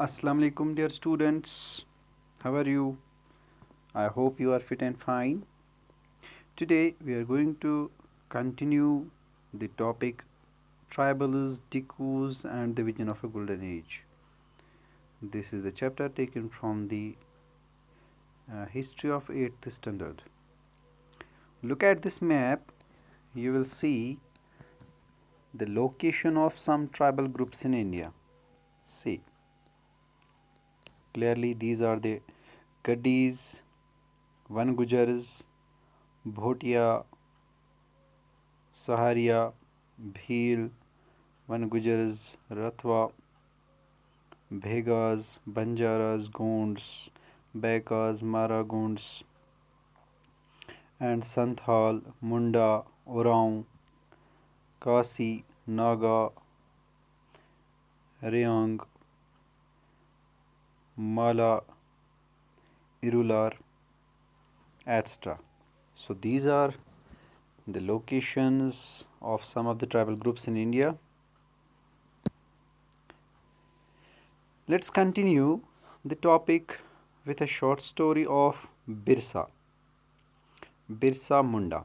Assalamu alaikum, dear students. How are you? I hope you are fit and fine. Today we are going to continue the topic tribals, Dikus, and the vision of a golden age. This is the chapter taken from the history of 8th standard. Look at this map, you will see the location of some tribal groups in India. See, clearly these are the Gaddis, Vangujars, Bhotia, Saharia, Bhil, Vangujars, Rathwa, Bhegas, Banjaras, Gonds, Bekas, Maragunds, and Santhal, Munda, Oraon, Kasi, Naga, Reang, Mala, Irular, etc. So these are the locations of some of the tribal groups in India. Let's continue the topic with a short story of Birsa Munda.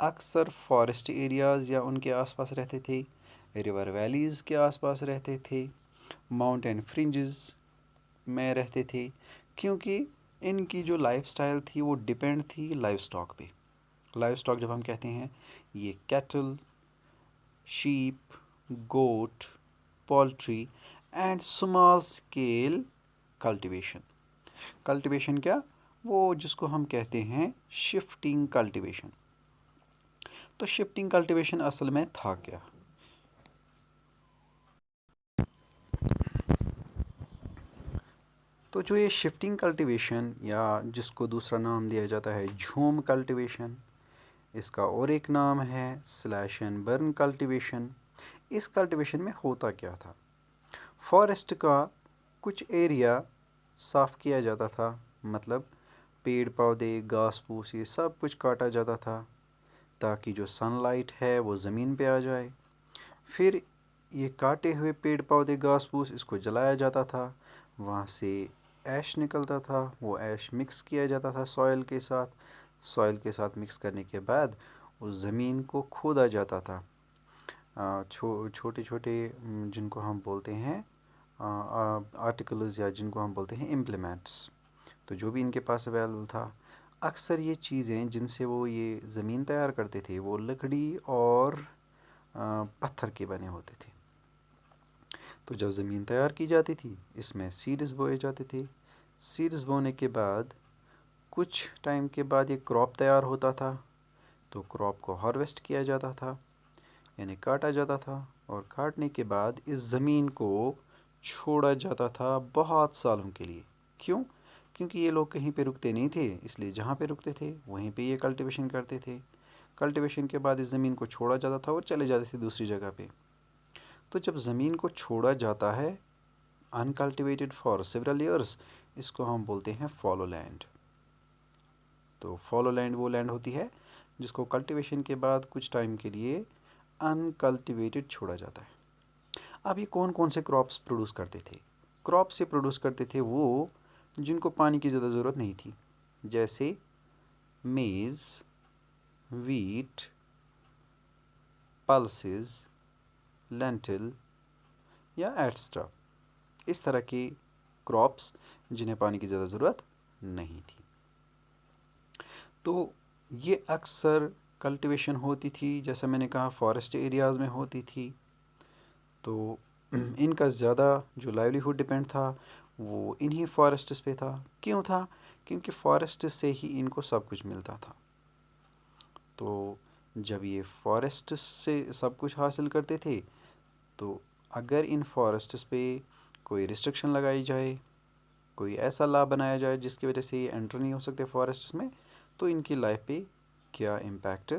اکثر forest areas یا ان کے آس پاس رہتے تھے، river valleys کے آس پاس رہتے تھے، mountain fringes میں رہتے تھے، کیونکہ ان کی جو لائف سٹائل تھی وہ ڈپینڈ تھی لائف سٹاک پہ. لائف سٹاک جب ہم کہتے ہیں یہ cattle, sheep, goat, poultry and small scale cultivation. Cultivation کیا؟ وہ جس کو ہم کہتے ہیں شفٹنگ کلٹیویشن. تو شفٹنگ کلٹیویشن اصل میں تھا کیا؟ تو جو یہ شفٹنگ کلٹیویشن یا جس کو دوسرا نام دیا جاتا ہے جھوم کلٹیویشن، اس کا اور ایک نام ہے سلیش اینڈ برن کلٹیویشن. اس کلٹیویشن میں ہوتا کیا تھا؟ فارسٹ کا کچھ ایریا صاف کیا جاتا تھا، مطلب پیڑ پودے، گھاس پھوس، یہ سب کچھ کاٹا جاتا تھا تاکہ جو سن لائٹ ہے وہ زمین پہ آ جائے. پھر یہ کاٹے ہوئے پیڑ پودے، گھاس پھوس، اس کو جلایا جاتا تھا، وہاں سے ایش نکلتا تھا، وہ ایش مکس کیا جاتا تھا سوائل کے ساتھ. سوائل کے ساتھ مکس کرنے کے بعد اس زمین کو کھودا جاتا تھا. چھوٹے چھوٹے جن کو ہم بولتے ہیں آرٹیکلز یا جن کو ہم بولتے ہیں امپلیمنٹس، تو جو بھی ان کے پاس اویلیبل تھا. اکثر یہ چیزیں جن سے وہ یہ زمین تیار کرتے تھے وہ لکڑی اور پتھر کے بنے ہوتے تھے. تو جب زمین تیار کی جاتی تھی اس میں سیڈز بوئے جاتے تھے. سیڈز بونے کے بعد کچھ ٹائم کے بعد یہ کراپ تیار ہوتا تھا، تو کراپ کو ہارویسٹ کیا جاتا تھا، یعنی کاٹا جاتا تھا، اور کاٹنے کے بعد اس زمین کو چھوڑا جاتا تھا بہت سالوں کے لیے. کیوں؟ کیونکہ یہ لوگ کہیں پہ رکتے نہیں تھے، اس لیے جہاں پہ رکتے تھے وہیں پہ یہ کلٹیویشن کرتے تھے. کلٹیویشن کے بعد اس زمین کو چھوڑا جاتا تھا اور چلے جاتے تھے دوسری جگہ پہ. تو جب زمین کو چھوڑا جاتا ہے انکلٹیویٹڈ فار سیورل ایئرس، اس کو ہم بولتے ہیں فالو لینڈ. تو فالو لینڈ وہ لینڈ ہوتی ہے جس کو کلٹیویشن کے بعد کچھ ٹائم کے لیے انکلٹیویٹڈ چھوڑا جاتا ہے. اب یہ کون کون سے کراپس پروڈیوس کرتے تھے؟ کراپ سے پروڈیوس کرتے تھے وہ جن کو پانی کی زیادہ ضرورت نہیں تھی، جیسے میز، ویٹ، پلسز، لینٹل یا ایٹسٹرا. اس طرح کے کراپس جنہیں پانی کی زیادہ ضرورت نہیں تھی. تو یہ اکثر کلٹیویشن ہوتی تھی، جیسا میں نے کہا فارسٹ ایریاز میں ہوتی تھی. تو ان کا زیادہ جو لائیولی ہوڈ ڈپینڈ تھا وہ انہی فارسٹس پہ تھا. کیوں تھا؟ کیونکہ فارسٹ سے ہی ان کو سب کچھ ملتا تھا. تو جب یہ فارسٹ سے سب کچھ حاصل کرتے تھے تو اگر ان فارسٹس پہ کوئی ریسٹرکشن لگائی جائے، کوئی ایسا لا بنایا جائے جس کی وجہ سے یہ انٹر نہیں ہو سکتے فارسٹس میں، تو ان کی لائف پہ کیا امپیکٹ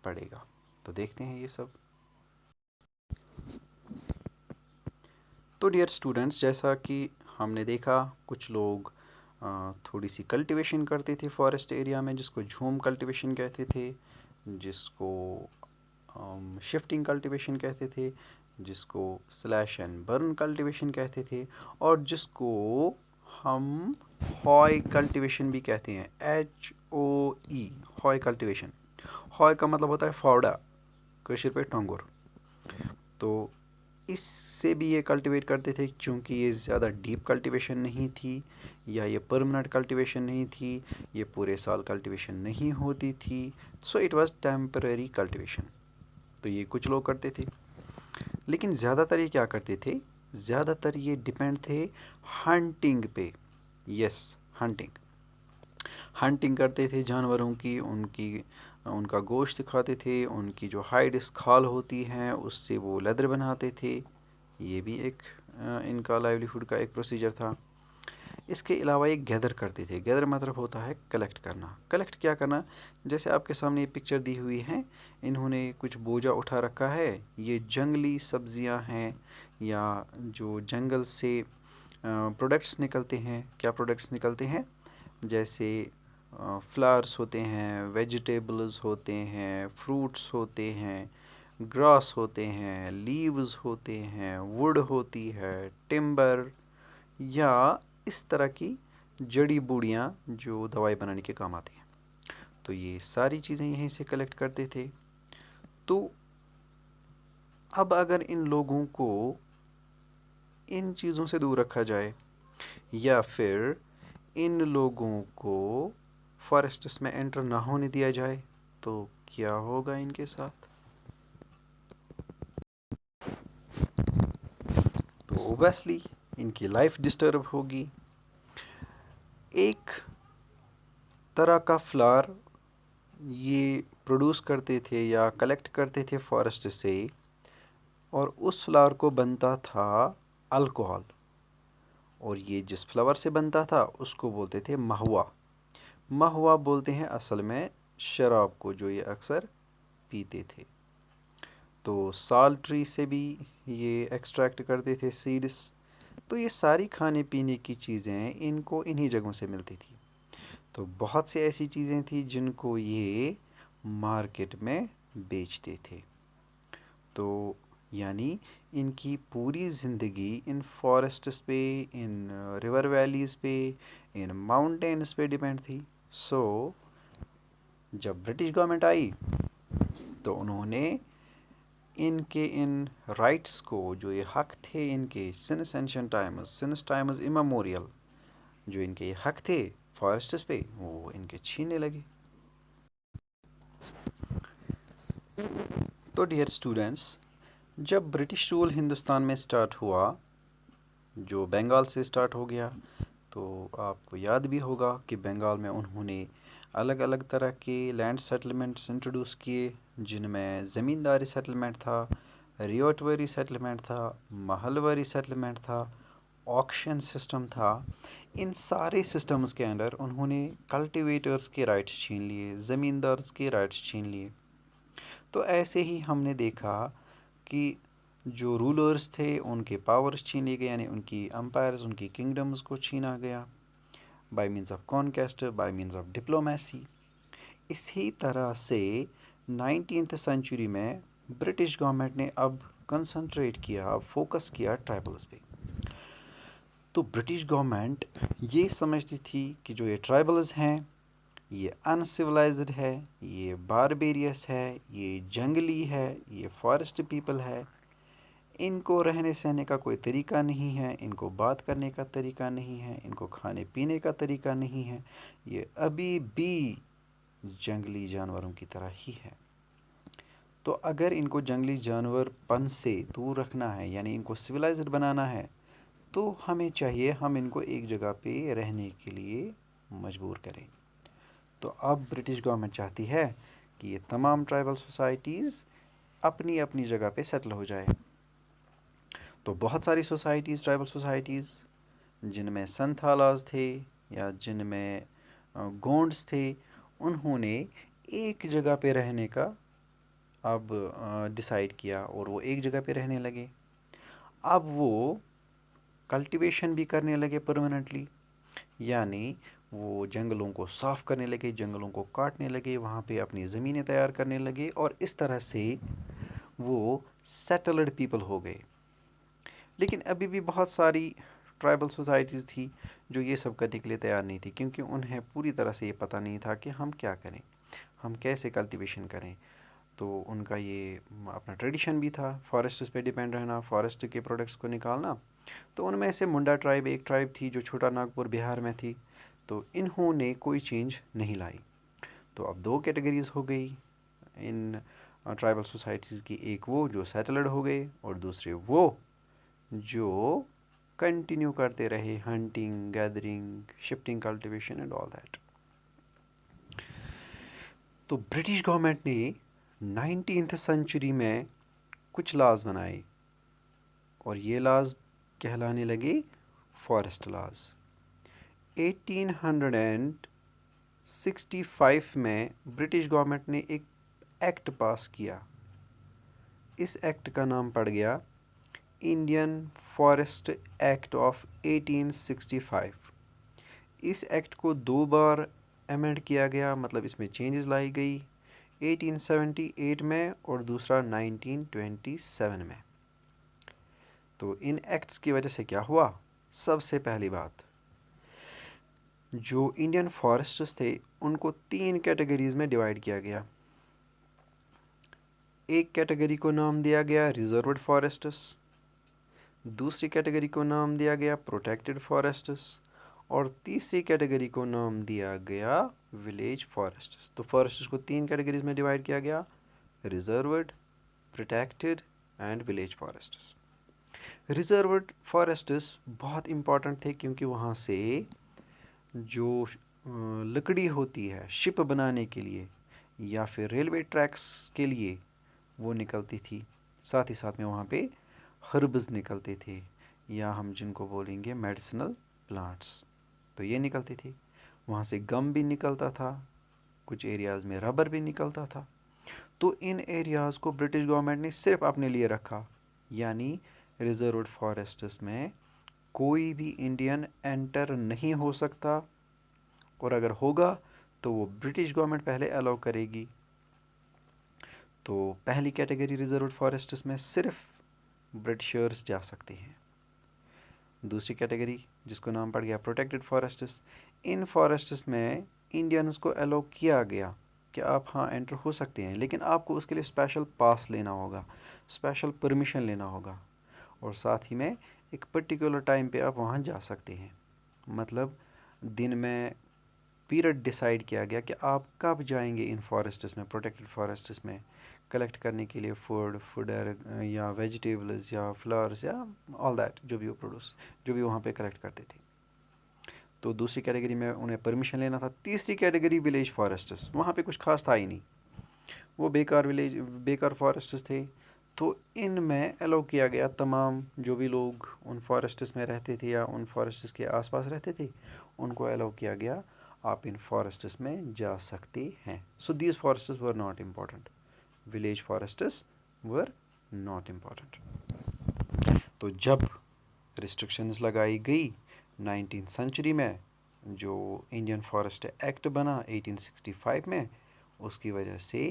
پڑے گا. تو دیکھتے ہیں یہ سب. تو ڈیئر اسٹوڈنٹس، جیسا کہ ہم نے دیکھا کچھ لوگ تھوڑی سی کلٹیویشن کرتے تھے فارسٹ ایریا میں جس کو جھوم کلٹیویشن کہتے تھے، جس کو شفٹنگ کلٹیویشن کہتے تھے، جس کو سلیش اینڈ برن کلٹیویشن کہتے تھے، اور جس کو ہم ہوائی کلٹیویشن بھی کہتے ہیں، HOE، ہوائی کلٹیویشن. ہوائی کا مطلب ہوتا ہے فاوڑا، کشر پہ ٹونگر. تو اس سے بھی یہ کلٹیویٹ کرتے تھے چونکہ یہ زیادہ ڈیپ کلٹیویشن نہیں تھی یا یہ پرمننٹ کلٹیویشن نہیں تھی، یہ پورے سال کلٹیویشن نہیں ہوتی تھی. So it was temporary cultivation. تو یہ کچھ لوگ کرتے تھے، لیکن زیادہ تر یہ کیا کرتے تھے؟ زیادہ تر یہ ڈپینڈ تھے ہنٹنگ پہ. یس، ہنٹنگ. ہنٹنگ کرتے تھے جانوروں کی، ان کا گوشت کھاتے تھے، ان کی جو ہائیڈس کھال ہوتی ہیں اس سے وہ لیدر بناتے تھے. یہ بھی ایک ان کا لائیولی ہوڈ کا ایک پروسیجر تھا. اس کے علاوہ ایک گیدر کرتے تھے. گیدر مطلب ہوتا ہے کلیکٹ کرنا. کلیکٹ کیا کرنا؟ جیسے آپ کے سامنے یہ پکچر دی ہوئی ہے، انہوں نے کچھ بوجھا اٹھا رکھا ہے. یہ جنگلی سبزیاں ہیں یا جو جنگل سے پروڈکٹس نکلتے ہیں. کیا پروڈکٹس نکلتے ہیں؟ جیسے فلاورس ہوتے ہیں، ویجیٹیبلز ہوتے ہیں، فروٹس ہوتے ہیں، گراس ہوتے ہیں، لیوز ہوتے ہیں، ووڈ ہوتی ہے، ٹمبر، یا اس طرح کی جڑی بوٹیاں جو دوائی بنانے کے کام آتی ہیں. تو یہ ساری چیزیں یہیں سے کلیکٹ کرتے تھے. تو اب اگر ان لوگوں کو ان چیزوں سے دور رکھا جائے یا پھر ان لوگوں کو فارسٹس میں انٹر نہ ہونے دیا جائے تو کیا ہوگا ان کے ساتھ؟ تو اوبیسلی ان کی لائف ڈسٹرب ہوگی. ایک طرح کا فلاور یہ پروڈیوس کرتے تھے یا کلیکٹ کرتے تھے فارسٹ سے، اور اس فلاور کو بنتا تھا الکوہل، اور یہ جس فلاور سے بنتا تھا اس کو بولتے تھے مہوا. مہوا بولتے ہیں اصل میں شراب کو جو یہ اکثر پیتے تھے. تو سال ٹری سے بھی یہ ایکسٹریکٹ کرتے تھے سیڈس. تو یہ ساری کھانے پینے کی چیزیں ان کو انہی جگہوں سے ملتی تھی. تو بہت سی ایسی چیزیں تھیں جن کو یہ مارکیٹ میں بیچتے تھے. تو یعنی ان کی پوری زندگی ان فارسٹس پہ، ان ریور ویلیز پہ، ان ماؤنٹینس پہ ڈیپینڈ تھی. سو جب برٹش گورنمنٹ آئی تو انہوں نے ان کے ان رائٹس کو، جو یہ حق تھے ان کے since ancient times, since times immemorial, جو ان کے یہ حق تھے فارسٹس پہ، وہ ان کے چھیننے لگے. تو ڈیئر اسٹوڈنٹس، جب برٹش رول ہندوستان میں سٹارٹ ہوا، جو بنگال سے سٹارٹ ہو گیا، تو آپ کو یاد بھی ہوگا کہ بنگال میں انہوں نے الگ الگ طرح کے لینڈ سیٹلمنٹس انٹروڈیوس کیے، جن میں زمینداری سیٹلمنٹ تھا، ریوٹوری سیٹلمنٹ تھا، محلوری سیٹلمنٹ تھا، آکشن سسٹم تھا. ان سارے سسٹمز کے اندر انہوں نے کلٹیویٹرز کے رائٹس چھین لیے، زمیندارز کے رائٹس چھین لیے. تو ایسے ہی ہم نے دیکھا کہ جو رولرز تھے ان کے پاورز چھین لیے گئے، یعنی ان کی امپائرز، ان کی کنگڈمز کو چھینا گیا by means of conquest, by means of diplomacy. اسی طرح سے 19th سینچری میں برٹش گورنمنٹ نے اب کنسنٹریٹ کیا، اب فوکس کیا ٹرائبلز پہ. تو برٹش گورنمنٹ یہ سمجھتی تھی کہ جو یہ ٹرائبلز ہیں یہ انسیولائزڈ ہے، یہ باربیریس ہے، یہ جنگلی ہے، یہ فارسٹ پیپل ہے، ان کو رہنے سہنے کا کوئی طریقہ نہیں ہے، ان کو بات کرنے کا طریقہ نہیں ہے، ان کو کھانے پینے کا طریقہ نہیں ہے، یہ ابھی بھی جنگلی جانوروں کی طرح ہی ہے. تو اگر ان کو جنگلی جانور پن سے دور رکھنا ہے، یعنی ان کو سویلائزڈ بنانا ہے، تو ہمیں چاہیے ہم ان کو ایک جگہ پہ رہنے کے لیے مجبور کریں. تو اب برٹش گورنمنٹ چاہتی ہے کہ یہ تمام ٹرائبل سوسائٹیز اپنی اپنی جگہ پہ سیٹل ہو جائے. تو بہت ساری سوسائٹیز، ٹرائبل سوسائٹیز، جن میں سنتھالاز تھے یا جن میں گونڈس تھے، انہوں نے ایک جگہ پہ رہنے کا اب ڈیسائیڈ کیا اور وہ ایک جگہ پہ رہنے لگے. اب وہ کلٹیویشن بھی کرنے لگے پرماننٹلی، یعنی وہ جنگلوں کو صاف کرنے لگے، جنگلوں کو کاٹنے لگے، وہاں پہ اپنی زمینیں تیار کرنے لگے، اور اس طرح سے وہ سیٹلڈ پیپل ہو گئے. لیکن ابھی بھی بہت ساری ٹرائبل سوسائٹیز تھی جو یہ سب کرنے کے لیے تیار نہیں تھی، کیونکہ انہیں پوری طرح سے یہ پتہ نہیں تھا کہ ہم کیا کریں، ہم کیسے کلٹیویشن کریں. تو ان کا یہ اپنا ٹریڈیشن بھی تھا فارسٹس پہ ڈیپینڈ رہنا، فارسٹ کے پروڈکٹس کو نکالنا. تو ان میں سے منڈا ٹرائب ایک ٹرائب تھی جو چھوٹا ناگپور بہار میں تھی. تو انہوں نے کوئی چینج نہیں لائی. تو اب دو کیٹیگریز ہو گئی ان ٹرائبل سوسائٹیز کی، ایک وہ جو سیٹلڈ ہو گئے اور دوسرے وہ جو کنٹینیو کرتے رہے hunting, gathering, shifting cultivation and all that. تو برٹش گورنمنٹ نے 19th سینچری میں کچھ لاز بنائے اور یہ لاز کہلانے لگے فارسٹ لاز. 1865 میں برٹش گورنمنٹ نے ایک ایکٹ پاس کیا. اس ایکٹ کا نام پڑ گیا انڈین فارسٹ ایکٹ آف 1865. اس ایکٹ کو دو بار ایمنڈ کیا گیا، مطلب اس میں چینجز لائی گئی، 1878 میں اور دوسرا 1927 میں. تو ان ایکٹس کی وجہ سے کیا ہوا؟ سب سے پہلی بات، جو انڈین فارسٹس تھے ان کو 3 کیٹیگریز میں ڈیوائڈ کیا گیا. ایک کیٹیگری کو نام دیا گیا ریزروڈ فارسٹس، دوسری کیٹیگری کو نام دیا گیا پروٹیکٹڈ فارسٹس، اور تیسری کیٹیگری کو نام دیا گیا ولیج فارسٹس. تو فارسٹس کو 3 کیٹیگریز میں ڈیوائڈ کیا گیا، reserved, protected and village forests. Reserved forests بہت امپورٹنٹ تھے کیونکہ وہاں سے جو لکڑی ہوتی ہے شپ بنانے کے لیے یا پھر ریلوے ٹریکس کے لیے وہ نکلتی تھی. ساتھ ہی ساتھ میں وہاں پہ ہربز نکلتے تھے، یا ہم جن کو بولیں گے میڈیسنل پلانٹس، تو یہ نکلتی تھی. وہاں سے گم بھی نکلتا تھا، کچھ ایریاز میں ربر بھی نکلتا تھا. تو ان ایریاز کو برٹش گورنمنٹ نے صرف اپنے لیے رکھا، یعنی ریزروڈ فارسٹس میں کوئی بھی انڈین انٹر نہیں ہو سکتا، اور اگر ہوگا تو وہ برٹش گورنمنٹ پہلے الاؤ کرے گی. تو پہلی کیٹیگری ریزروڈ فارسٹس میں صرف برٹشرز جا سکتے ہیں. دوسری کیٹیگری جس کو نام پڑ گیا پروٹیکٹڈ فارسٹس، ان فارسٹس میں انڈینز کو الاؤ کیا گیا کہ آپ ہاں انٹر ہو سکتے ہیں، لیکن آپ کو اس کے لیے اسپیشل پاس لینا ہوگا، اسپیشل پرمیشن لینا ہوگا، اور ساتھ ہی میں ایک پرٹیکولر ٹائم پہ آپ وہاں جا سکتے ہیں. مطلب دن میں پیریڈ ڈیسائیڈ کیا گیا کہ آپ کب جائیں گے ان فارسٹس میں، پروٹیکٹڈ فارسٹس میں کلیکٹ کرنے کے لیے فوڈ یا ویجیٹیبلز یا فلاورز یا آل دیٹ جو بھی وہ پروڈیوس جو بھی وہاں پہ کلیکٹ کرتے تھے. تو دوسری کیٹیگری میں انہیں پرمیشن لینا تھا. تیسری کیٹیگری ولیج فارسٹس، وہاں پہ کچھ خاص تھا ہی نہیں، وہ بیکار فارسٹس تھے. تو ان میں الاؤ کیا گیا تمام جو بھی لوگ ان فارسٹس میں رہتے تھے یا ان فارسٹس کے آس پاس رہتے تھے، ان کو الاؤ کیا گیا آپ ان فارسٹس میں جا سکتے ہیں. So these forests were not important, village forests were not important. تو جب ریسٹرکشنز لگائی گئی 19 سنچری میں، جو انڈین فارسٹ ایکٹ بنا 1865 میں، اس کی وجہ سے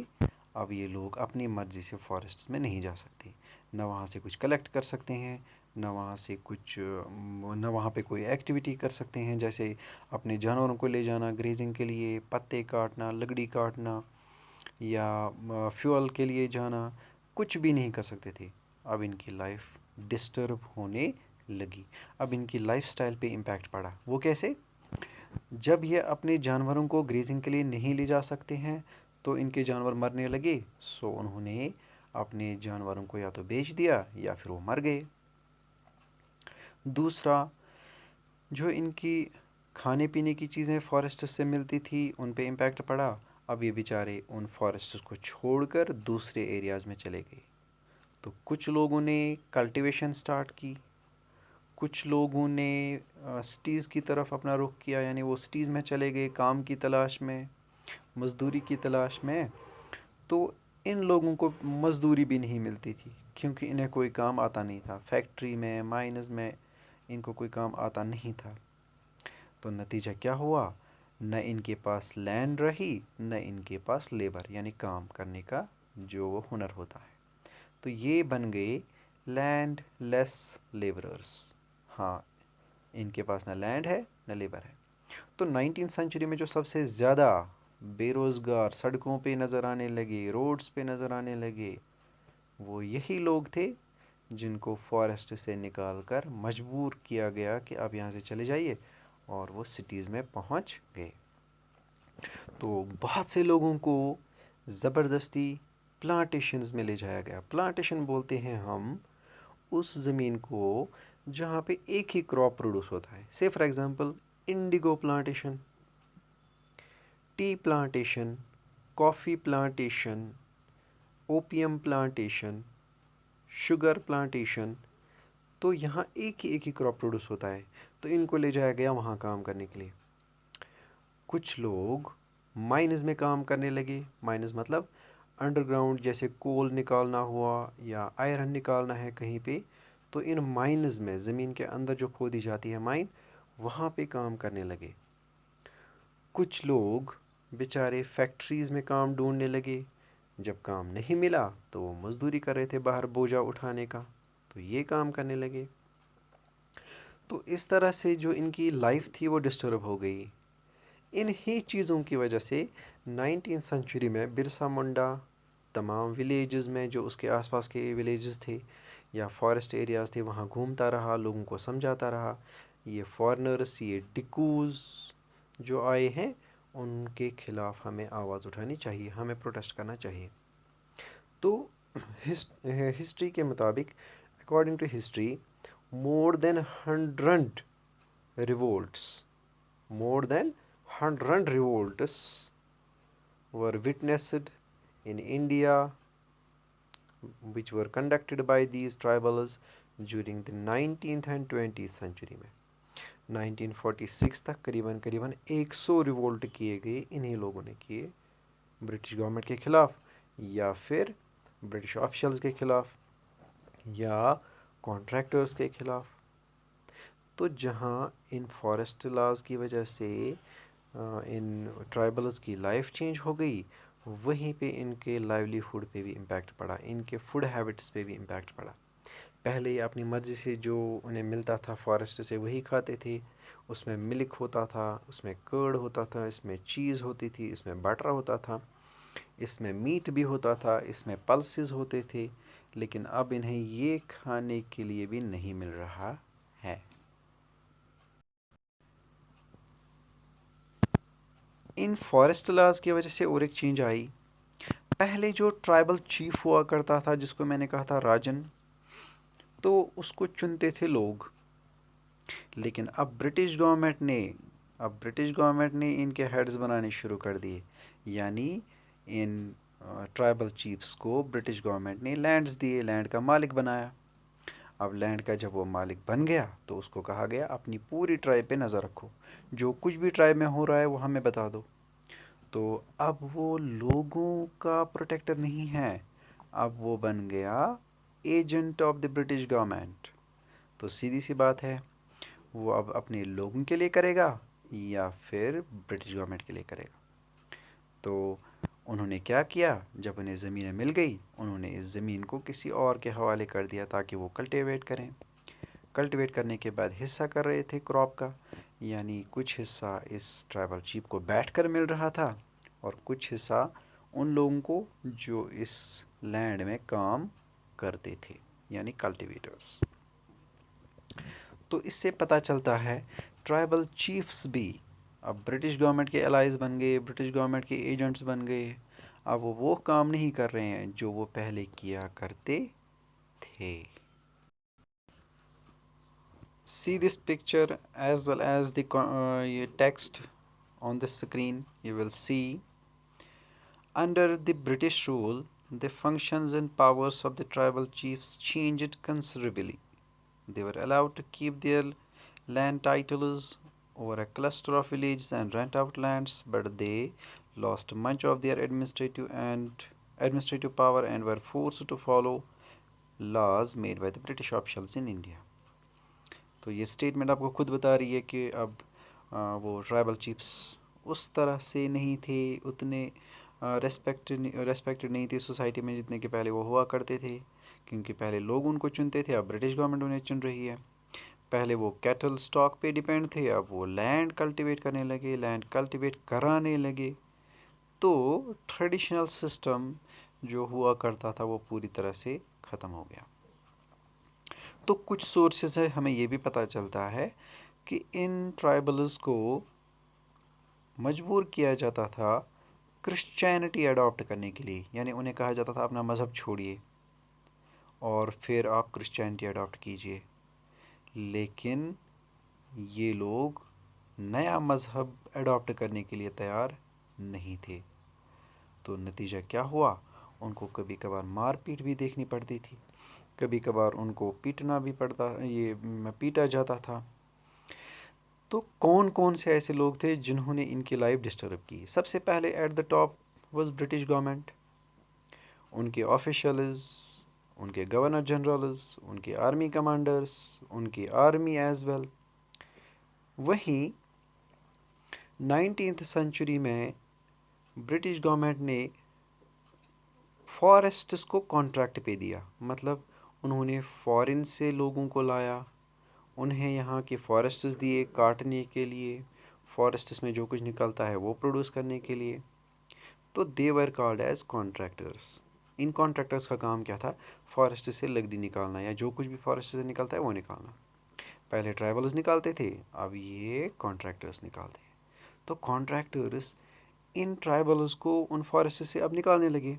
اب یہ لوگ اپنی مرضی سے فارسٹس میں نہیں جا سکتے، نہ وہاں سے کچھ کلیکٹ کر سکتے ہیں، نہ وہاں پہ کوئی ایکٹیویٹی کر سکتے ہیں، جیسے اپنے جانوروں کو لے جانا گریزنگ کے لیے، پتے کاٹنا، لکڑی کاٹنا، یا فیول کے لیے جانا، کچھ بھی نہیں کر سکتے تھے. اب ان کی لائف ڈسٹرب ہونے لگی، اب ان کی لائف سٹائل پہ امپیکٹ پڑا. وہ کیسے؟ جب یہ اپنے جانوروں کو گریزنگ کے لیے نہیں لے جا سکتے ہیں تو ان کے جانور مرنے لگے. سو انہوں نے اپنے جانوروں کو یا تو بیچ دیا یا پھر وہ مر گئے. دوسرا، جو ان کی کھانے پینے کی چیزیں فارسٹ سے ملتی تھی ان پہ امپیکٹ پڑا. اب یہ بیچارے ان فارسٹس کو چھوڑ کر دوسرے ایریاز میں چلے گئے. تو کچھ لوگوں نے کلٹیویشن سٹارٹ کی، کچھ لوگوں نے سٹیز کی طرف اپنا رخ کیا، یعنی وہ سٹیز میں چلے گئے کام کی تلاش میں، مزدوری کی تلاش میں. تو ان لوگوں کو مزدوری بھی نہیں ملتی تھی کیونکہ انہیں کوئی کام آتا نہیں تھا، فیکٹری میں، مائنز میں ان کو کوئی کام آتا نہیں تھا. تو نتیجہ کیا ہوا؟ نہ ان کے پاس لینڈ رہی، نہ ان کے پاس لیبر یعنی کام کرنے کا جو وہ ہنر ہوتا ہے. تو یہ بن گئے لینڈ لیس لیبررز. ہاں، ان کے پاس نہ لینڈ ہے نہ لیبر ہے. تو 19 سنچری میں جو سب سے زیادہ بے روزگار سڑکوں پہ نظر آنے لگے، روڈز پہ نظر آنے لگے، وہ یہی لوگ تھے جن کو فارسٹ سے نکال کر مجبور کیا گیا کہ آپ یہاں سے چلے جائیے، اور وہ سٹیز میں پہنچ گئے. تو بہت سے لوگوں کو زبردستی پلانٹیشنز میں لے جایا گیا. پلانٹیشن بولتے ہیں ہم اس زمین کو جہاں پہ ایک ہی کراپ پروڈیوس ہوتا ہے. سے for example Indigo plantation, T plantation, coffee plantation, opium plantation, sugar plantation. تو یہاں ایک ہی کراپ پروڈیوس ہوتا ہے. تو ان کو لے جایا گیا وہاں کام کرنے کے لیے. کچھ لوگ مائنز میں کام کرنے لگے. مائنز مطلب انڈر گراؤنڈ، جیسے کول نکالنا ہوا یا آئرن نکالنا ہے کہیں پہ، تو ان مائنز میں زمین کے اندر جو کھودی جاتی ہے مائن، وہاں پہ کام کرنے لگے. کچھ لوگ بیچارے فیکٹریز میں کام ڈھونڈنے لگے. جب کام نہیں ملا تو وہ مزدوری کر رہے تھے باہر بوجھا اٹھانے کا، تو یہ کام کرنے لگے. تو اس طرح سے جو ان کی لائف تھی وہ ڈسٹرب ہو گئی. انہی چیزوں کی وجہ سے 19 سنچری میں برسا منڈا تمام ولیجز میں جو اس کے آس پاس کے ولیجز تھے یا فارسٹ ایریاز تھے وہاں گھومتا رہا، لوگوں کو سمجھاتا رہا یہ فارنرس، یہ ڈکوز جو آئے ہیں ان کے خلاف ہمیں آواز اٹھانی چاہیے، ہمیں پروٹیسٹ کرنا چاہیے۔ تو ہسٹری کے مطابق according to history more than 100 revolts more than 100 revolts were witnessed in India which were conducted by these tribals during the 19th and 20th century میں 1946 تک قریباً 100 ریولٹ کیے گئے انہی لوگوں نے کیے برٹش گورنمنٹ کے خلاف یا پھر برٹش آفیشلز کے خلاف یا کانٹریکٹرز کے خلاف۔ تو جہاں ان فارسٹ لاز کی وجہ سے ان ٹرائبلز کی لائف چینج ہو گئی، وہیں پہ ان کے لائیولی ہوڈ پہ بھی امپیکٹ پڑا، ان کے فوڈ ہیبٹس پہ بھی امپیکٹ پڑا۔ پہلے یہ اپنی مرضی سے جو انہیں ملتا تھا فارسٹ سے وہی کھاتے تھے، اس میں ملک ہوتا تھا، اس میں کرڈ ہوتا تھا، اس میں چیز ہوتی تھی، اس میں بٹر ہوتا تھا، اس میں میٹ بھی ہوتا تھا، اس میں پلسز ہوتے تھے، لیکن اب انہیں یہ کھانے کے لیے بھی نہیں مل رہا ہے۔ ان فارسٹ لاز کی وجہ سے اور ایک چینج آئی۔ پہلے جو ٹرائبل چیف ہوا کرتا تھا جس کو میں نے کہا تھا راجن، تو اس کو چنتے تھے لوگ، لیکن اب برٹش گورنمنٹ نے ان کے ہیڈز بنانے شروع کر دیے، یعنی ان ٹرائبل چیفز کو برٹش گورنمنٹ نے لینڈز دیے، لینڈ کا مالک بنایا۔ اب لینڈ کا جب وہ مالک بن گیا تو اس کو کہا گیا اپنی پوری ٹرائب پہ نظر رکھو، جو کچھ بھی ٹرائب میں ہو رہا ہے وہ ہمیں بتا دو۔ تو اب وہ لوگوں کا پروٹیکٹر نہیں ہے، اب وہ بن گیا agent of the British government. تو سیدھی سی بات ہے، وہ اب اپنے لوگوں کے لیے کرے گا یا پھر برٹش گورنمنٹ کے لیے کرے گا۔ تو انہوں نے کیا کیا، جب انہیں زمینیں مل گئی انہوں نے اس زمین کو کسی اور کے حوالے کر دیا تاکہ وہ کلٹیویٹ کریں۔ کلٹیویٹ کرنے کے بعد حصہ کر رہے تھے کراپ کا، یعنی کچھ حصہ اس ٹرائبل چیف کو بیٹھ کر مل رہا تھا اور کچھ حصہ ان لوگوں کو جو اس لینڈ میں کام کرتے تھے، یعنی کلٹیویٹرز۔ تو اس سے پتہ چلتا ہے ٹرائبل چیفز بھی اب برٹش گورنمنٹ کے الائز بن گئے، برٹش گورنمنٹ کے ایجنٹس بن گئے۔ اب وہ کام نہیں کر رہے ہیں جو وہ پہلے کیا کرتے تھے۔ See this picture as well as the text on the screen. You will see under the British rule, the functions and powers of the tribal chiefs changed considerably. They were allowed to keep their land titles over a cluster of villages and rent out lands, but they lost much of their administrative power and were forced to follow laws made by the British officials in India. تو یہ statement آپ کو خود بتا رہی ہے کہ اب وہ ٹرائبل چیفس اس طرح سے نہیں تھے، اتنے ریسپیکٹڈ نہیں تھے سوسائٹی میں جتنے کہ پہلے وہ ہوا کرتے تھے، کیونکہ پہلے لوگ ان کو چنتے تھے، اب برٹش گورنمنٹ انہیں چن رہی ہے۔ پہلے وہ کیٹل سٹاک پہ ڈیپینڈ تھے، اب وہ لینڈ کلٹیویٹ کرنے لگے، لینڈ کلٹیویٹ کرانے لگے۔ تو ٹریڈیشنل سسٹم جو ہوا کرتا تھا وہ پوری طرح سے ختم ہو گیا۔ تو کچھ سورسز سے ہمیں یہ بھی پتہ چلتا ہے کہ ان ٹرائبلز کو مجبور کیا جاتا تھا کرسچینٹی اڈاپٹ کرنے کے لیے، یعنی انہیں کہا جاتا تھا اپنا مذہب چھوڑیے اور پھر آپ کرسچینٹی اڈاپٹ کیجئے، لیکن یہ لوگ نیا مذہب اڈاپٹ کرنے کے لیے تیار نہیں تھے۔ تو نتیجہ کیا ہوا، ان کو کبھی کبھار مار پیٹ بھی دیکھنی پڑتی تھی، کبھی کبھار ان کو پیٹا جاتا تھا۔ تو کون کون سے ایسے لوگ تھے جنہوں نے ان کی لائف ڈسٹرب کی؟ سب سے پہلے at the top was British government, ان کے آفیشلز، ان کے گورنر جنرلز، ان کے آرمی کمانڈرز، ان کی آرمی ایز ویل۔ وہیں 19th سنچری میں برٹش گورنمنٹ نے فارسٹس کو کانٹریکٹ پہ دیا، مطلب انہوں نے فارن سے لوگوں کو لایا، انہیں یہاں کے فارسٹس دیے کاٹنے کے لیے، فارسٹس میں جو کچھ نکلتا ہے وہ پروڈیوس کرنے کے لیے. تو they were called as contractors. ان کانٹریکٹرس کا کام کیا تھا؟ فارسٹ سے لکڑی نکالنا یا جو کچھ بھی فارسٹ سے نکلتا ہے وہ نکالنا. پہلے ٹرائبلز نکالتے تھے، اب یہ کانٹریکٹرس نکالتے ہیں. تو کانٹریکٹرس ان ٹرائبلز کو ان فارسٹ سے اب نکالنے لگے.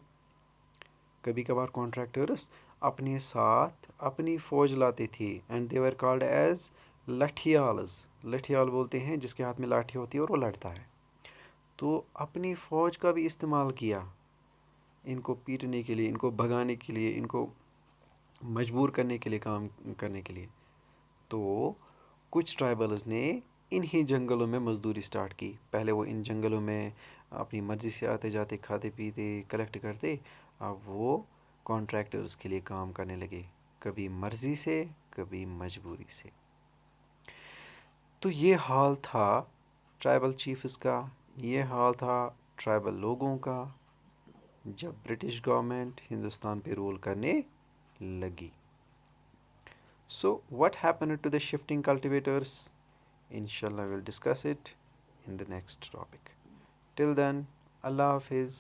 کبھی کبھار کانٹریکٹرس اپنے ساتھ اپنی فوج لاتے تھے and they were called as لٹھیالز. لٹھیال بولتے ہیں جس کے ہاتھ میں لاٹھی ہوتی ہے اور وہ لڑتا ہے. تو اپنی فوج کا بھی استعمال کیا ان کو پیٹنے کے لیے، ان کو بھگانے کے لیے، ان کو مجبور کرنے کے لیے، کام کرنے کے لیے. تو کچھ ٹرائبلز نے انہی جنگلوں میں مزدوری سٹارٹ کی. پہلے وہ ان جنگلوں میں اپنی مرضی سے آتے جاتے، کھاتے پیتے، کلیکٹ کرتے. اب وہ کانٹریکٹرز کے لیے کام کرنے لگے، کبھی مرضی سے کبھی مجبوری سے. تو یہ حال تھا ٹرائبل چیفز کا، یہ حال تھا ٹرائبل لوگوں کا جب برٹش گورنمنٹ ہندوستان پہ رول کرنے لگی. So what happened to the shifting cultivators? انشاءاللہ we'll discuss it in the next topic. Till then, Allah Hafiz.